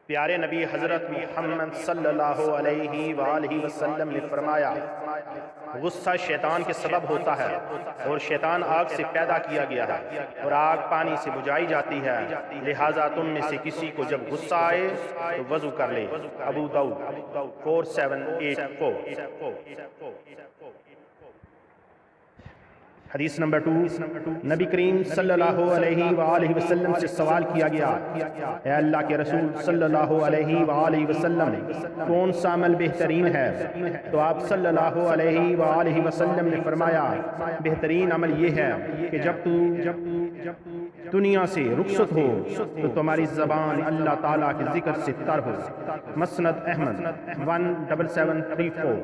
پیارے نبی حضرت محمد صلی اللہ علیہ وآلہ وسلم نے فرمایا غصہ شیطان کے سبب ہوتا ہے اور شیطان آگ سے پیدا کیا گیا ہے اور آگ پانی سے بجھائی جاتی ہے، لہٰذا تم میں سے کسی کو جب غصہ آئے تو وضو کر لے۔ ابو داؤد 4784۔ حدیث نمبر 2، نبی کریم صلی اللہ علیہ وآلہ وسلم سے سوال کیا گیا، اے اللہ کے رسول صلی اللہ علیہ وآلہ وسلم، کون سا عمل بہترین ہے؟ تو آپ صلی اللہ علیہ وآلہ وسلم نے فرمایا، بہترین عمل یہ ہے کہ جب تو دنیا سے رخصت ہو تو تمہاری زبان اللہ تعالیٰ کے ذکر سے تر ہو۔ مسند احمد 17734۔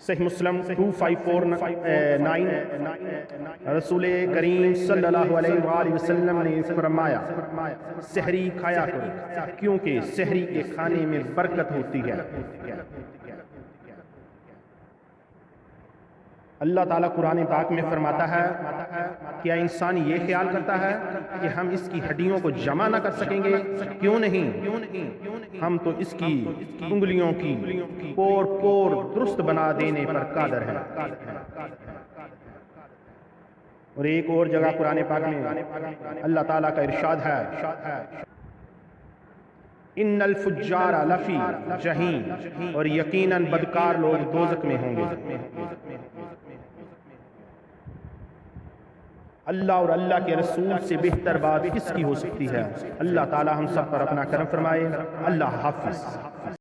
صحیح مسلم 2549۔ رسول کریم صلی اللہ علیہ وآلہ وسلم نے فرمایا، سحری کھایا کرو کیونکہ سحری کے کھانے میں برکت ہوتی ہے۔ اللہ تعالیٰ قرآن پاک میں فرماتا ہے، کیا انسان یہ خیال کرتا ہے کہ ہم اس کی ہڈیوں کو جمع نہ کر سکیں گے؟ کیوں نہیں، ہم تو اس کی انگلیوں کی پور پور درست بنا دینے پر قادر ہیں۔ اور ایک اور جگہ قرآن پاک میں اللہ تعالیٰ کا ارشاد ہے، ان الفجار لفی جحیم، اور یقیناً بدکار لوگ دوزخ میں ہوں گے۔ اللہ اور اللہ کے رسول سے بہتر بات کس کی ہو سکتی ہے؟ اللہ تعالی ہم سب پر اپنا کرم فرمائے۔ اللہ حافظ۔